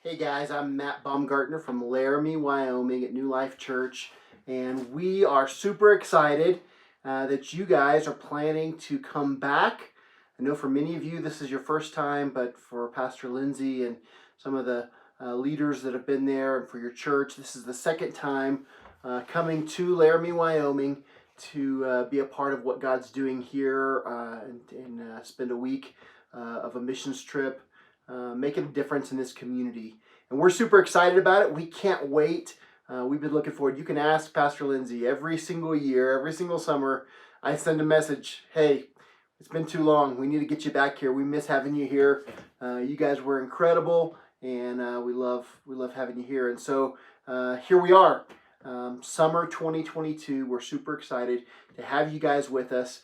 Hey guys, I'm Matt Baumgartner from Laramie, Wyoming at New Life Church, and we are super excited that you guys are planning to come back. I know for many of you this is your first time, but for Pastor Lindsay and some of the leaders that have been there, and for your church, this is the second time coming to Laramie, Wyoming to be a part of what God's doing here and spend a week of a missions trip. Making a difference in this community. And we're super excited about it. We can't wait. We've been looking forward. You can ask Pastor Lindsay every single year, every single summer. I send a message, hey, it's been too long. We need to get you back here. We miss having you here. You guys were incredible, and we love having you here. And so here we are, summer 2022. We're super excited to have you guys with us.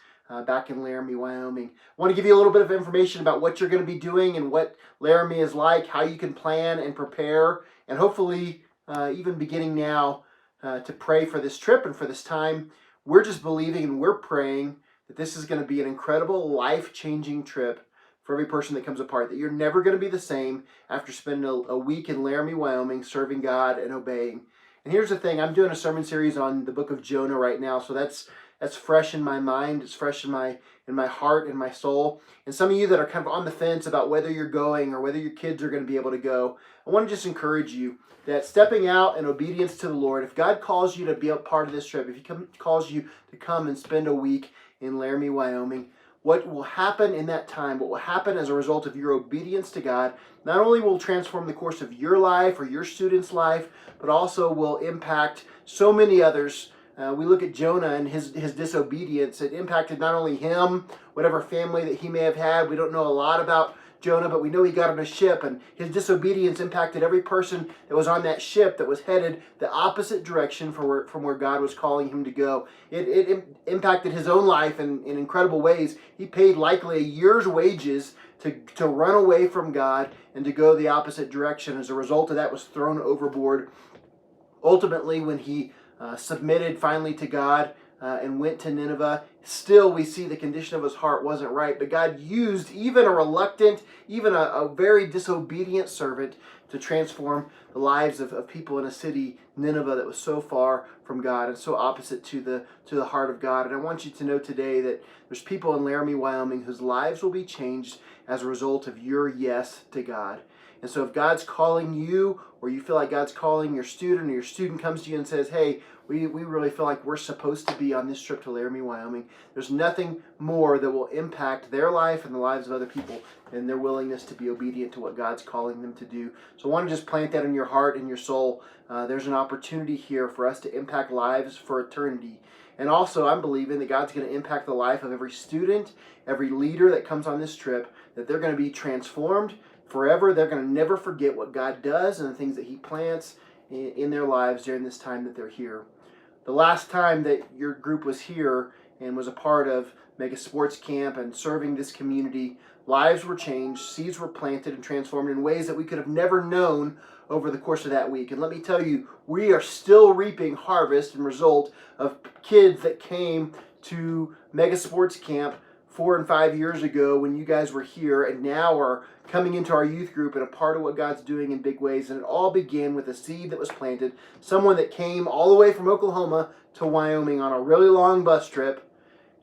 Back in Laramie, Wyoming. I want to give you a little bit of information about what you're going to be doing and what Laramie is like, how you can plan and prepare, and hopefully even beginning now to pray for this trip and for this time. We're just believing and we're praying that this is going to be an incredible, life-changing trip for every person that comes a part, that you're never going to be the same after spending a week in Laramie, Wyoming, serving God and obeying. And here's the thing, I'm doing a sermon series on the book of Jonah right now, so that's fresh in my mind. It's fresh in my heart and my soul. And some of you that are kind of on the fence about whether you're going or whether your kids are going to be able to go, I want to just encourage you that stepping out in obedience to the Lord, if God calls you to be a part of this trip, if He calls you to come and spend a week in Laramie, Wyoming, what will happen in that time, what will happen as a result of your obedience to God, not only will transform the course of your life or your student's life, but also will impact so many others. We look at Jonah and his disobedience. It impacted not only him, whatever family that he may have had. We don't know a lot about Jonah, but we know he got on a ship, and his disobedience impacted every person that was on that ship that was headed the opposite direction from where God was calling him to go. It impacted his own life in incredible ways. He paid likely a year's wages to run away from God and to go the opposite direction. As a result of that, was thrown overboard. Ultimately, when he submitted finally to God and went to Nineveh, still we see the condition of his heart wasn't right. But God used even a reluctant, even a very disobedient servant to transform the lives of people in a city, Nineveh, that was so far from God and so opposite to the heart of God. And I want you to know today that there's people in Laramie, Wyoming whose lives will be changed as a result of your yes to God. And so if God's calling you, or you feel like God's calling your student, or your student comes to you and says, hey, we really feel like we're supposed to be on this trip to Laramie, Wyoming, there's nothing more that will impact their life and the lives of other people than their willingness to be obedient to what God's calling them to do. So I want to just plant that in your heart and your soul. There's an opportunity here for us to impact lives for eternity. And also, I'm believing that God's going to impact the life of every student, every leader that comes on this trip, that they're going to be transformed forever. They're going to never forget what God does and the things that He plants in their lives during this time that they're here. The last time that your group was here and was a part of Mega Sports Camp and serving this community, lives were changed, seeds were planted and transformed in ways that we could have never known over the course of that week. And let me tell you, we are still reaping harvest and result of kids that came to Mega Sports Camp 4 and 5 years ago when you guys were here, and now are coming into our youth group and a part of what God's doing in big ways. And it all began with a seed that was planted, someone that came all the way from Oklahoma to Wyoming on a really long bus trip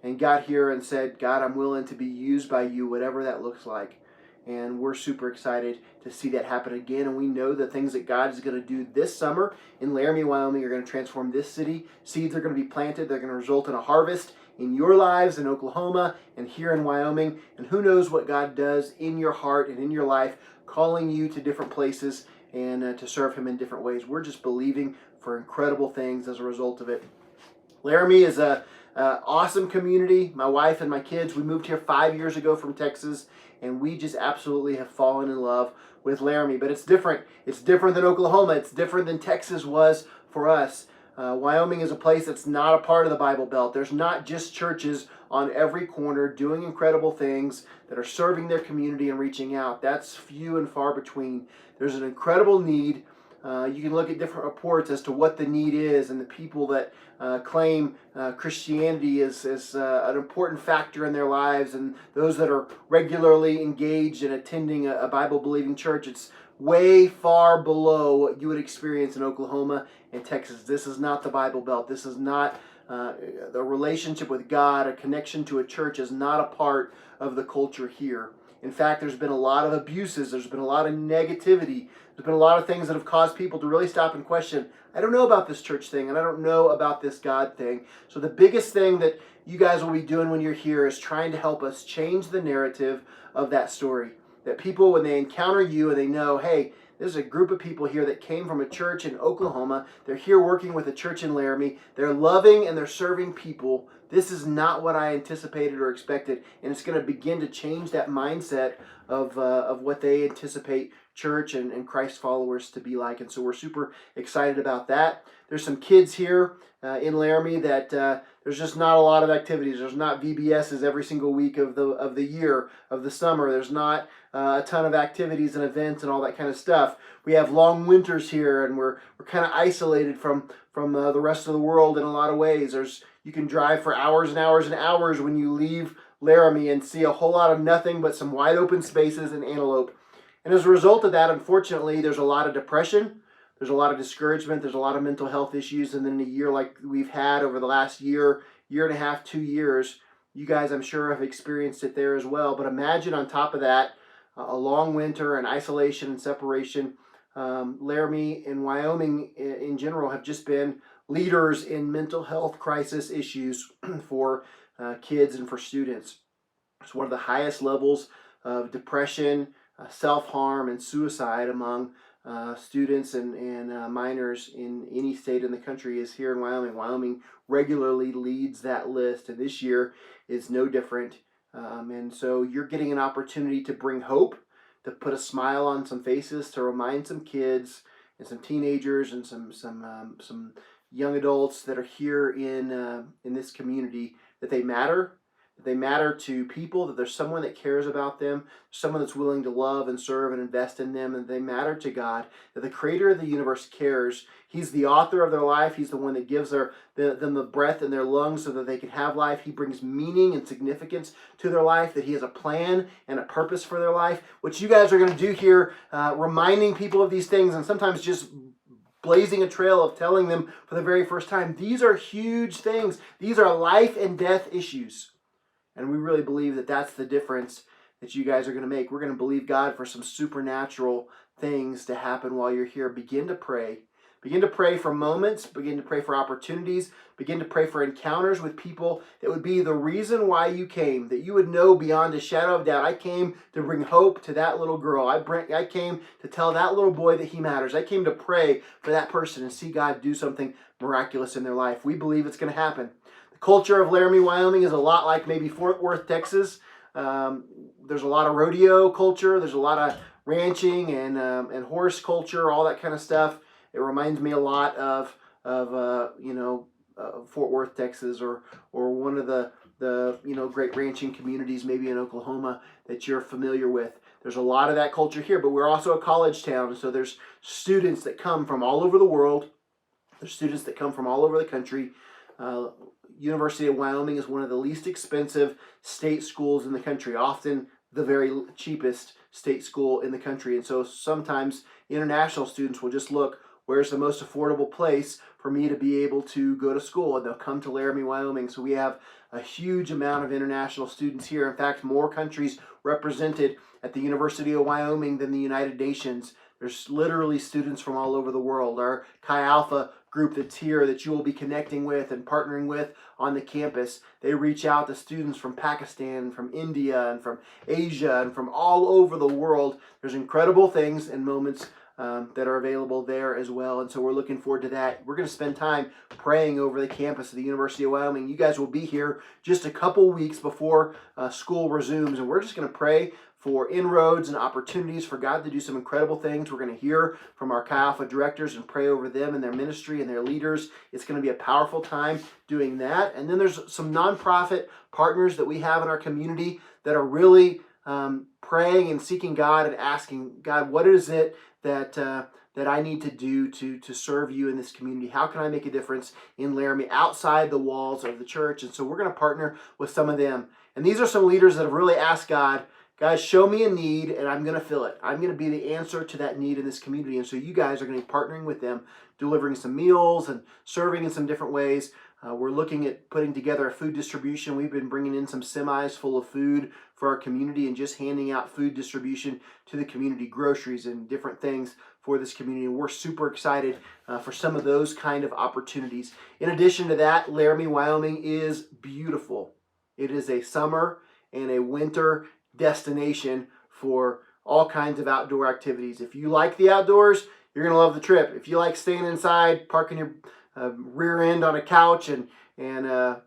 and got here and said, God, I'm willing to be used by you, whatever that looks like. And we're super excited to see that happen again. And we know the things that God is going to do this summer in Laramie, Wyoming are going to transform this city. Seeds are going to be planted. They're going to result in a harvest in your lives in Oklahoma and here in Wyoming. And who knows what God does in your heart and in your life, calling you to different places and to serve Him in different ways. We're just believing for incredible things as a result of it. Laramie is a awesome community. My wife and my kids, we moved here 5 years ago from Texas, and we just absolutely have fallen in love with Laramie. But it's different. It's different than Oklahoma. It's different than Texas was for us. Wyoming is a place that's not a part of the Bible Belt. There's not just churches on every corner doing incredible things that are serving their community and reaching out. That's few and far between. There's an incredible need. You can look at different reports as to what the need is, and the people that claim Christianity is an important factor in their lives, and those that are regularly engaged in attending a Bible-believing church. It's way far below what you would experience in Oklahoma and Texas. This is not the Bible Belt. This is not the relationship with God, a connection to a church is not a part of the culture here. In fact, there's been a lot of abuses. There's been a lot of negativity. There's been a lot of things that have caused people to really stop and question, I don't know about this church thing, and I don't know about this God thing. So the biggest thing that you guys will be doing when you're here is trying to help us change the narrative of that story. That people, when they encounter you and they know, hey, there's a group of people here that came from a church in Oklahoma. They're here working with a church in Laramie. They're loving and they're serving people. This is not what I anticipated or expected. And it's going to begin to change that mindset of what they anticipate church and Christ followers to be like. And so we're super excited about that. There's some kids here in Laramie that there's just not a lot of activities. There's not VBSs every single week of the year, of the summer. There's not a ton of activities and events and all that kind of stuff. We have long winters here, and we're kind of isolated from the rest of the world in a lot of ways. You can drive for hours and hours and hours when you leave Laramie and see a whole lot of nothing but some wide open spaces and antelope. And as a result of that, unfortunately, there's a lot of depression. There's a lot of discouragement. There's a lot of mental health issues. And then in a year like we've had over the last year and a half, 2 years, you guys, I'm sure, have experienced it there as well. But imagine on top of that, a long winter and isolation and separation. Laramie and Wyoming in general have just been leaders in mental health crisis issues for kids and for students. It's one of the highest levels of depression, self-harm, and suicide among students and minors in any state in the country is here in Wyoming. Wyoming regularly leads that list, and this year is no different. And so you're getting an opportunity to bring hope, to put a smile on some faces, to remind some kids and some teenagers and some young adults that are here in this community that they matter. They matter to people, that there's someone that cares about them, someone that's willing to love and serve and invest in them, and they matter to God, that the creator of the universe cares. He's the author of their life. He's the one that gives them the breath in their lungs so that they can have life. He brings meaning and significance to their life, that he has a plan and a purpose for their life. What you guys are going to do here, reminding people of these things and sometimes just blazing a trail of telling them for the very first time, these are huge things. These are life and death issues. And we really believe that that's the difference that you guys are going to make. We're going to believe God for some supernatural things to happen while you're here. Begin to pray. Begin to pray for moments. Begin to pray for opportunities. Begin to pray for encounters with people that would be the reason why you came, that you would know beyond a shadow of doubt. I came to bring hope to that little girl. I came to tell that little boy that he matters. I came to pray for that person and see God do something miraculous in their life. We believe it's going to happen. Culture of Laramie, Wyoming is a lot like maybe Fort Worth, Texas. There's a lot of rodeo culture. There's a lot of ranching and horse culture, all that kind of stuff. It reminds me a lot of Fort Worth, Texas, or one of the great ranching communities maybe in Oklahoma that you're familiar with. There's a lot of that culture here, but we're also a college town, so there's students that come from all over the world. There's students that come from all over the country. University of Wyoming is one of the least expensive state schools in the country, often the very cheapest state school in the country. And so sometimes international students will just look, where's the most affordable place for me to be able to go to school? And they'll come to Laramie, Wyoming. So we have a huge amount of international students here. In fact, more countries represented at the University of Wyoming than the United Nations. There's literally students from all over the world. Our Chi Alpha group that's here that you will be connecting with and partnering with on the campus, they reach out to students from Pakistan, from India, and from Asia, and from all over the world. There's incredible things and moments that are available there as well. And so we're looking forward to that. We're going to spend time praying over the campus of the University of Wyoming. You guys will be here just a couple weeks before school resumes, and we're just going to pray for inroads and opportunities for God to do some incredible things. We're going to hear from our Chi Alpha directors and pray over them and their ministry and their leaders. It's going to be a powerful time doing that. And then there's some nonprofit partners that we have in our community that are really praying and seeking God and asking, God, what is it that I need to do to serve you in this community? How can I make a difference in Laramie outside the walls of the church? And so we're going to partner with some of them. And these are some leaders that have really asked God, guys, show me a need and I'm going to fill it. I'm going to be the answer to that need in this community. And so you guys are going to be partnering with them, delivering some meals and serving in some different ways. We're looking at putting together a food distribution. We've been bringing in some semis full of food for our community and just handing out food distribution to the community, groceries and different things for this community. And we're super excited for some of those kind of opportunities. In addition to that, Laramie, Wyoming is beautiful. It is a summer and a winter destination for all kinds of outdoor activities. If you like the outdoors, you're going to love the trip. If you like staying inside, parking your rear end on a couch and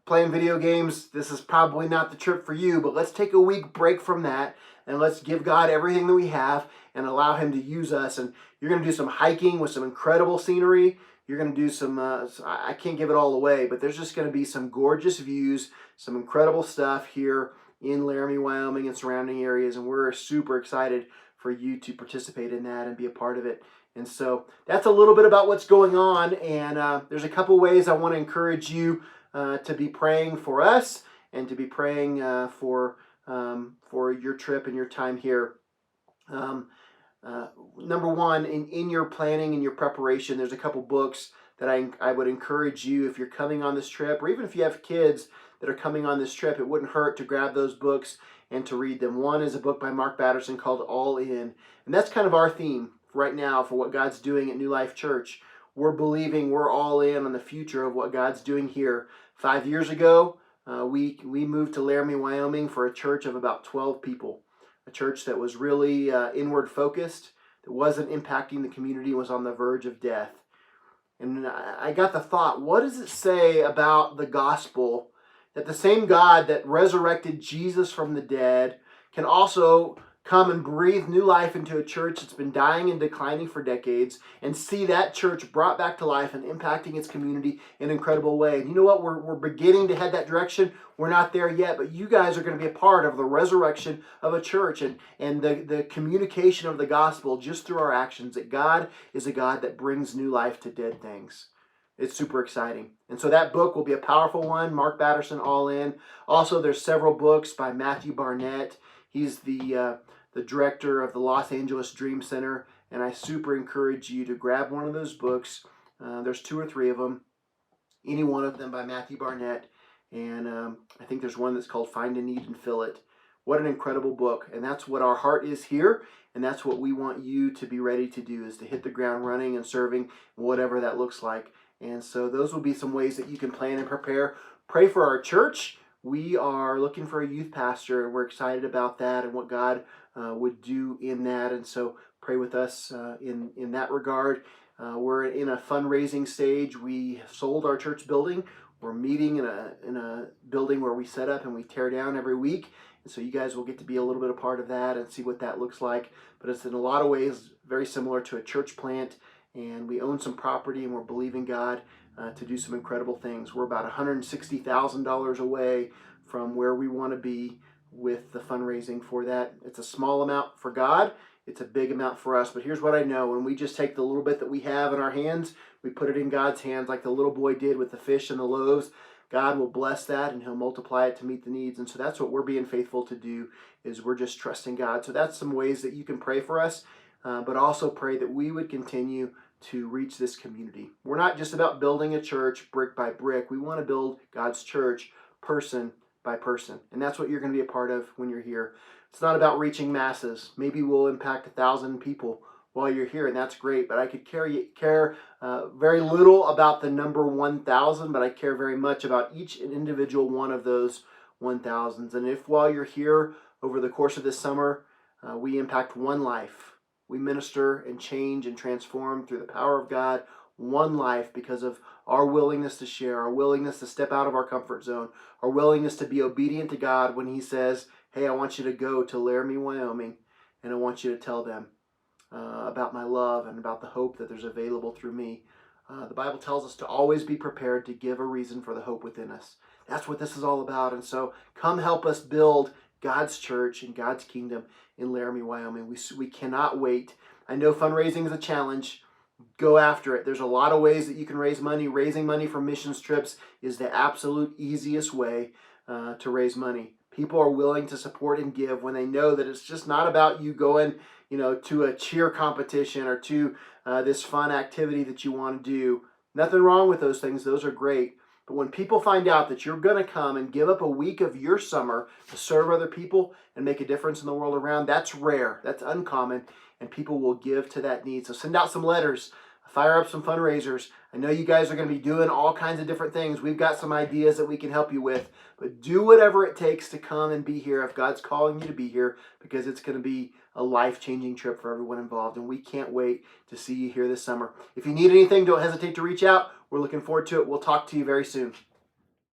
playing video games, this is probably not the trip for you. But let's take a week break from that and let's give God everything that we have and allow Him to use us. And you're going to do some hiking with some incredible scenery. You're going to do some, I can't give it all away, but there's just going to be some gorgeous views, some incredible stuff here in Laramie, Wyoming and surrounding areas. And we're super excited for you to participate in that and be a part of it. And so that's a little bit about what's going on. And there's a couple ways I want to encourage you to be praying for us and to be praying for your trip and your time here. Number one, in your planning and your preparation, there's a couple books that I would encourage you, if you're coming on this trip, or even if you have kids that are coming on this trip, it wouldn't hurt to grab those books and to read them. One is a book by Mark Batterson called All In. And that's kind of our theme right now for what God's doing at New Life Church. We're believing we're all in on the future of what God's doing here. 5 years ago, we moved to Laramie, Wyoming for a church of about 12 people. A church that was really inward focused, that wasn't impacting the community, was on the verge of death. And I got the thought, what does it say about the gospel that the same God that resurrected Jesus from the dead can also come and breathe new life into a church that's been dying and declining for decades, and see that church brought back to life and impacting its community in an incredible way. And you know what? We're beginning to head that direction. We're not there yet, but you guys are going to be a part of the resurrection of a church and the communication of the gospel just through our actions, that God is a God that brings new life to dead things. It's super exciting. And so that book will be a powerful one. Mark Batterson, All In. Also, there's several books by Matthew Barnett. He's the director of the Los Angeles Dream Center, and I super encourage you to grab one of those books. There's 2 or 3 of them, any one of them by Matthew Barnett, and I think there's one that's called Find a Need and Fill It. What an incredible book, and that's what our heart is here, and that's what we want you to be ready to do, is to hit the ground running and serving, whatever that looks like. And so those will be some ways that you can plan and prepare. Pray for our church. We are looking for a youth pastor, and we're excited about that and what God would do in that. And so pray with us in that regard. We're in a fundraising stage. We sold our church building. We're meeting in a building where we set up and we tear down every week. And so you guys will get to be a little bit a part of that and see what that looks like. But it's in a lot of ways very similar to a church plant. And we own some property, and we're believing God to do some incredible things. We're about $160,000 away from where we want to be with the fundraising for that. It's a small amount for God. It's a big amount for us. But here's what I know. When we just take the little bit that we have in our hands, we put it in God's hands like the little boy did with the fish and the loaves. God will bless that, and He'll multiply it to meet the needs. And so that's what we're being faithful to do, is we're just trusting God. So that's some ways that you can pray for us, but also pray that we would continue to reach this community. We're not just about building a church brick by brick. We want to build God's church person by person. And that's what you're going to be a part of when you're here. It's not about reaching masses. Maybe we'll impact 1,000 people while you're here, and that's great. But I could care very little about the number 1,000, but I care very much about each individual one of those 1,000s. And if while you're here over the course of this summer, we impact one life, we minister and change and transform through the power of God, one life, because of our willingness to share, our willingness to step out of our comfort zone, our willingness to be obedient to God when He says, hey, I want you to go to Laramie, Wyoming, and I want you to tell them about my love and about the hope that there's available through me. The Bible tells us to always be prepared to give a reason for the hope within us. That's what this is all about. And so come help us build God's church and God's kingdom in Laramie, Wyoming. We cannot wait. I know fundraising is a challenge. Go after it. There's a lot of ways that you can raise money. Raising money for missions trips is the absolute easiest way to raise money. People are willing to support and give when they know that it's just not about you going, to a cheer competition or to this fun activity that you want to do. Nothing wrong with those things. Those are great. But when people find out that you're going to come and give up a week of your summer to serve other people and make a difference in the world around, that's rare. That's uncommon. And people will give to that need. So send out some letters. Fire up some fundraisers. I know you guys are going to be doing all kinds of different things. We've got some ideas that we can help you with. But do whatever it takes to come and be here if God's calling you to be here, because it's going to be a life-changing trip for everyone involved. And we can't wait to see you here this summer. If you need anything, don't hesitate to reach out. We're looking forward to it. We'll talk to you very soon.